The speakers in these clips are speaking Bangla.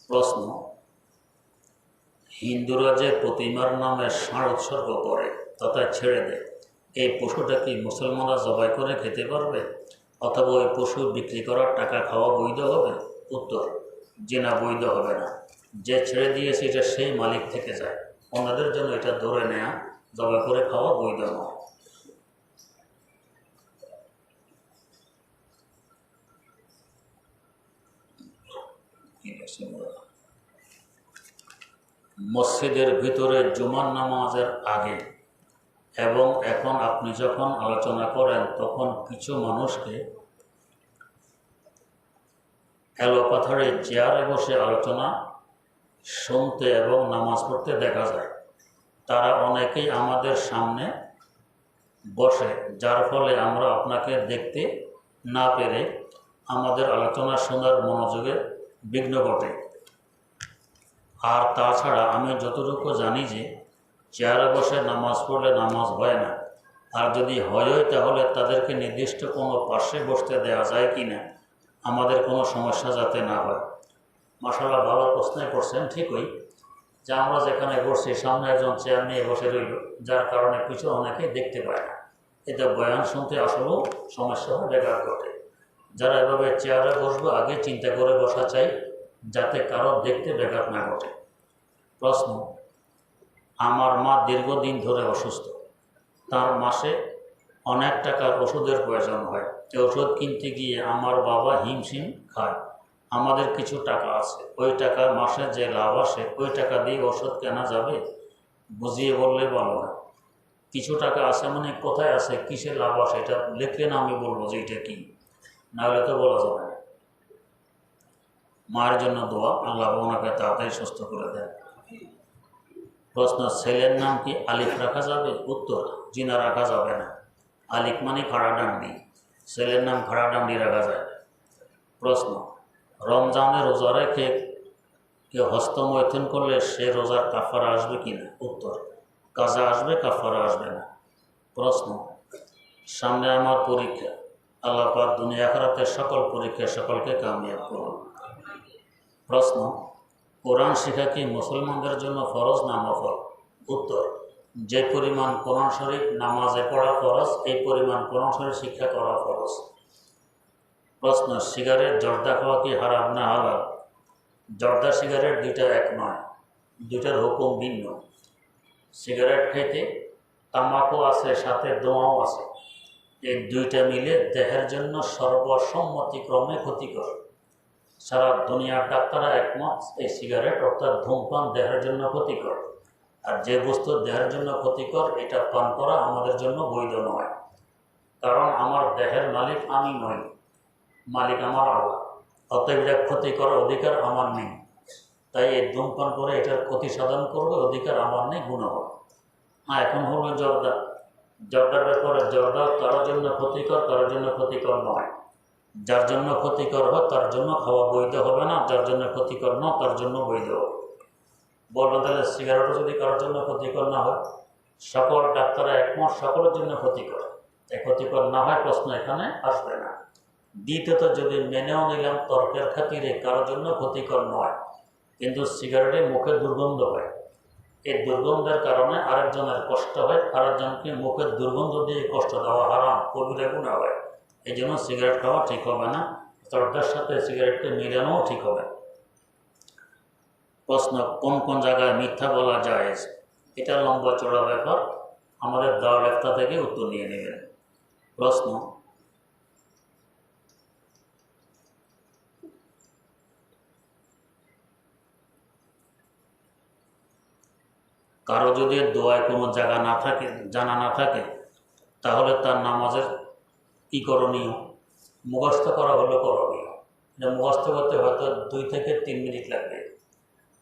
প্রশ্ন, হিন্দুরা যে প্রতিমার নামে ষাঁড় উৎসর্গ করে তথা ছেড়ে দেয়, এই পশুটা কি মুসলমানরা জবাই করে খেতে পারবে অথবা ওই পশু বিক্রি করার টাকা খাওয়া বৈধ হবে? উত্তর, যে না, বৈধ হবে না। যে ছেড়ে দিয়েছে এটা সেই মালিক থেকে যায়, অন্যদের জন্য এটা ধরে নেয়া জবাই করে খাওয়া বৈধ নয়। মসজিদের ভিতরে জুমার নামাজের আগে এবং এখন আপনি যখন আলোচনা করেন তখন কিছু মানুষকে এলোপাথাড়ি চেয়ারে বসে আলোচনা শুনতে এবং নামাজ পড়তে দেখা যায়। তারা অনেকেই আমাদের সামনে বসে, যার ফলে আমরা আপনাকে দেখতে না পেরে আমাদের আলোচনা শোনার মনোযোগে বিঘ্ন ঘটে। আর তাছাড়া আমি যতটুকু জানি যে চেয়ারে বসে নামাজ পড়লে নামাজ হয় না, আর যদি হয় তাহলে তাদেরকে নির্দিষ্ট কোনো পাশে বসতে দেওয়া যায় কি না, আমাদের কোনো সমস্যা যাতে না হয়। মাশাআল্লাহ, ভালো প্রশ্নই করছেন। ঠিকই যে আমরা যেখানে বসছি সামনে একজন চেয়ার নিয়ে বসে রইল, যার কারণে পিছনে অনেকেই দেখতে পায় না, এতে বয়ান শুনতে আসলেও সমস্যা হয়, ব্যাঘাত ঘটে। যারা এভাবে চেয়ারে বসবো আগে চিন্তা করে বসা চাই, যাতে কারো দেখতে ব্যাঘাত না ঘটে। প্রশ্ন, আমার মা দীর্ঘদিন ধরে অসুস্থ, তার মাসে অনেক টাকার ওষুধের প্রয়োজন হয়। এই ওষুধ কিনতে গিয়ে আমার বাবা হিমশিম খায়। আমাদের কিছু টাকা আছে, ওই টাকা মাসে যে লাভ আসে ওই টাকা দিয়ে ওষুধ কেনা যাবে? বুঝিয়ে বললে ভালো হয়। কিছু টাকা আছে মানে কোথায় আছে, কিসে লাভ আসে, এটা লিখলে না আমি বলবো যে এটা কি, নাহলে তো বলা যাবে না। মায়ের জন্য দোয়া, আল্লাহ ওনাকে তাড়াতাড়ি সুস্থ করে দেয়। প্রশ্ন, ছেলের নাম কি আলিফ রাখা যাবে? উত্তর, জিনা রাখা যাবে না। আলিফ মানে খাড়াডান্ডি, ছেলের নাম খাড়াডান্ডি রাখা যায়। প্রশ্ন, রমজানে রোজা রেখে কেউ হস্তমৈথুন করলে সে রোজার কাফারা আসবে কিনা? উত্তর, কাজা আসবে, কাফারা আসবে না। প্রশ্ন, সামনে আমার পরীক্ষা, আল্লাহ পাক দুনিয়া আখিরাতের সকল পরীক্ষা সকলকে কামিয়াব করুন। প্রশ্ন, কোরআন শিক্ষা কি মুসলমানদের জন্য ফরজ না নফল? উত্তর, যে পরিমাণ কোরআন শরীফ নামাজে পড়া ফরজ, এই পরিমাণ কোরআন শরীফ শিক্ষা করা ফরজ। প্রশ্ন, সিগারেট জর্দা খাওয়া কি হারাম না হালাল? জর্দা সিগারেট দুইটা এক নয়, দুইটার হুকুম ভিন্ন। সিগারেট খাইতে তামাকও আছে, সাথে দোঁয়াও আছে, এই দুইটা মিলে দেহের জন্য সর্বসম্মতিক্রমে ক্ষতিকর। সারা দুনিয়ার ডাক্তাররা একমত এই সিগারেট অর্থাৎ ধূমপান দেহের জন্য ক্ষতিকর। আর যে বস্তু দেহের জন্য ক্ষতিকর এটা পান করা আমাদের জন্য বৈধ নয়, কারণ আমার দেহের মালিক আমি নই, মালিক আমার আল্লাহ। অতএব এটা ক্ষতি করার অধিকার আমার নেই, তাই এই ধূমপান করে এটার ক্ষতি সাধন করবে অধিকার আমার নেই, গুনাহ হবে। হ্যাঁ, এখন হলো জর্দা, জর্দার ব্যাপারে জর্দা কারোর জন্য ক্ষতিকর, কারোর জন্য ক্ষতিকর নয়। যার জন্য ক্ষতিকর হয় তার জন্য খাওয়া বৈধ হবে না, যার জন্য ক্ষতিকর নয় তার জন্য বৈধ হবে। বলবো তাহলে সিগারেটও যদি কারোর জন্য ক্ষতিকর না হয়, সকল ডাক্তাররা একমত সকলের জন্য ক্ষতিকর, এই ক্ষতিকর না হয় প্রশ্ন এখানে আসবে না। দ্বিতীয়ত, যদি মেনেও নিলাম তর্কের খাতিরে কারোর জন্য ক্ষতিকর নয়, কিন্তু সিগারেটে মুখে দুর্গন্ধ হয়, এই দুর্গন্ধের কারণে আরেকজনের কষ্ট হয়, আরেকজনকে মুখের দুর্গন্ধ দিয়ে কষ্ট দেওয়া হারাম, কবিরা গুনাহ হয়। এই জন্য সিগারেট খাওয়া ঠিক হবে না, জর্দার সাথে সিগারেটকে মিলানোও ঠিক হবে। প্রশ্ন, কোন কোন জায়গায় মিথ্যা বলা জায়েজ? এটা লম্বা চড়া ব্যাপার, আমাদের দাওয়াল ইফতা থেকে উত্তর নিয়ে নেবেন। প্রশ্ন, কারো যদি দোয়ায় কোনো জায়গা না থাকে, জানা না থাকে, তাহলে তার নামাজের কী করণীয়? মুখস্থ করা হলো করণীয়। এটা মুখস্থ করতে হয়তো 2 থেকে 3 মিনিট লাগবে,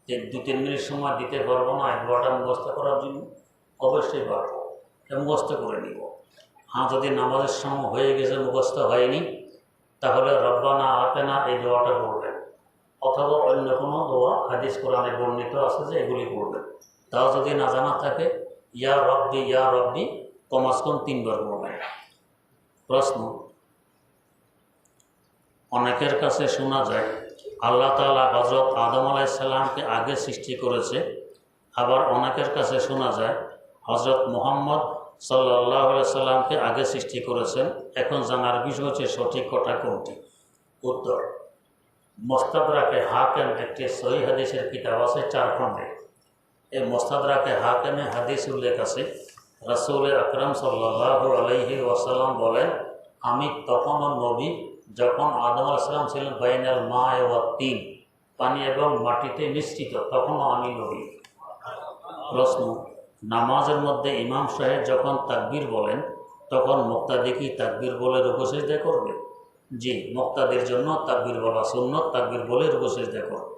যে 2-3 মিনিট সময় দিতে পারবো না দোয়াটা মুখস্থ করার জন্য, অবশ্যই পারবো, এটা মুখস্থ করে নিব। হ্যাঁ, যদি নামাজের সময় হয়ে গেছে মুখস্থ হয়নি, তাহলে রব্বানা আতেনা এই দোয়াটা পড়বেন, অথবা অন্য কোনো দোয়া হাদিস কোরআনে বর্ণিত আছে যে এগুলি পড়বেন। তাও যদি না জানা থাকে ইয়া রব্বি কমাস কম 3 বার পড়বেন। প্রশ্ন, অনেকের কাছে শোনা যায় আল্লাহ তাআলা হযরত আদম আলাইহিস সালামকে আগে সৃষ্টি করেছে। আবার অনেকের কাছে শোনা যায় হযরত মুহাম্মদ সাল্লাল্লাহু আলাইহি সাল্লামকে আগে সৃষ্টি করেছেন। এখন জানার বিষয় হচ্ছে সঠিক কথা কোনটি? উত্তর, মুস্তাদরাকে হাকিম একটি সহিহ হাদিসের কিতাব আছে 4 খণ্ডে। এই মুস্তাদরাকে হাকিমে হাদিস উল্লেখ আছে, রাসূল আকরাম সাল্লাল্লাহু আলাইহি ওয়াসাল্লাম বলেন, আমি তখনও নবী যখন আদম আলাইহিস সালাম ছিলেন বাইনাল মা ওয়া তিন, পানি এবং মাটিতে মিশ্রিত, তখনও আমি নবী। প্রশ্ন, নামাজের মধ্যে ইমাম সাহেব যখন তাকবীর বলেন তখন মুক্তাদি কি তাকবীর বলে রুকু সিজদা করবে? জি, মুক্তাদির জন্য তাকবীর বলা সুন্নত, তাকবীর বলে রুকু সিজদা করবে।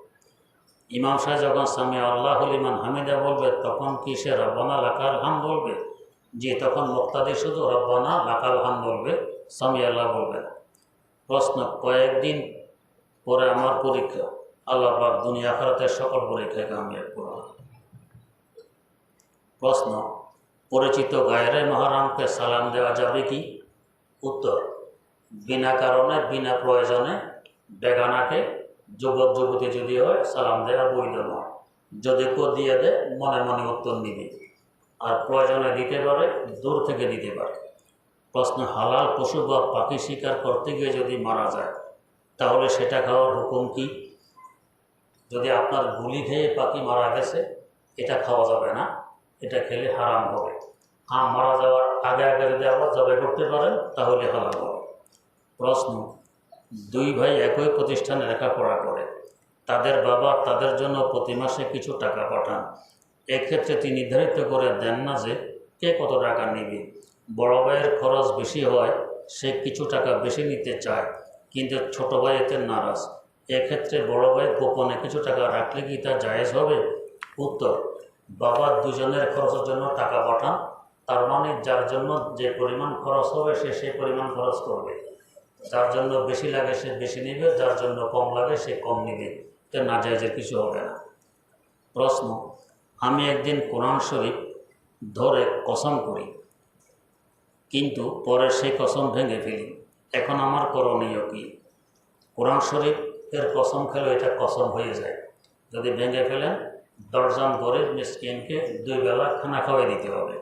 ইমাম সাহেব যখন সামি আল্লাহু লিমান হামিদা বলবে তখন কি সে রব্বানা লাকাল হামদ বলবে? জি, তখন মুক্তাদি শুধু রব্বানা লাকাল হামদ বলবে, সামি আল্লাহ বলবে না। প্রশ্ন, কয়েকদিন পরে আমার পরীক্ষা, আল্লাহ পাক দুনিয়া আখিরাতের সকল পরীক্ষায় কামিয়াব করুন। প্রশ্ন, পরিচিত গায়রে মহরমকে সালাম দেওয়া যাবে কি? উত্তর, বিনা কারণে বিনা প্রয়োজনে বেগানাকে, যুবক যুবতী যদি হয়, সালাম দেওয়া বৈধ নয়। যদি কেউ দিয়ে দেয় মনে মনে উত্তর নিবে, আর প্রয়োজনে দিতে পারে, দূর থেকে দিতে পারে। প্রশ্ন, হালাল পশু বা পাখি শিকার করতে গিয়ে যদি মারা যায় তাহলে সেটা খাওয়ার হুকুম কি? যদি আপনার গুলি খেয়ে পাখি মারা গেছে, এটা খাওয়া যাবে না, এটা খেলে হারাম হবে। মারা যাওয়ার আগে আগে যদি আবার জবাই করতে পারেন তাহলে হালাল হবে। প্রশ্ন, 2 ভাই একই প্রতিষ্ঠানে লেখাপড়া করে, তাদের বাবা তাদের জন্য প্রতি মাসে কিছু টাকা পাঠান। এক্ষেত্রে তিনি নির্ধারিত করে দেন না যে কে কত টাকা নেবে। বড় ভাইয়ের খরচ বেশি হয়, সে কিছু টাকা বেশি নিতে চায়, কিন্তু ছোট ভাই এতে নারাজ। এক্ষেত্রে বড় ভাই গোপনে কিছু টাকা রাখলে কি তা জায়েজ হবে? উত্তর, বাবা দুজনের খরচের জন্য টাকা পাঠান, তার মানে যার জন্য যে পরিমাণ খরচ হবে সে সেই পরিমাণ খরচ করবে। যার জন্য বেশি লাগে সে বেশি নেবে, যার জন্য কম লাগে সে কম নেবে, তো নাজায়েজের কিছু হবে না। প্রশ্ন, আমি একদিন কোরআন শরীফ ধরে কসম করি, কিন্তু পরে সেই কসম ভেঙে ফেলি, এখন আমার করণীয় কি? কোরআন শরীফের কসম খেলে এটা কসম হয়ে যায়। যদি ভেঙে ফেলেন 10 জন গরিব মিসকিনকে 2 বেলা খানা খাওয়াই দিতে হবে।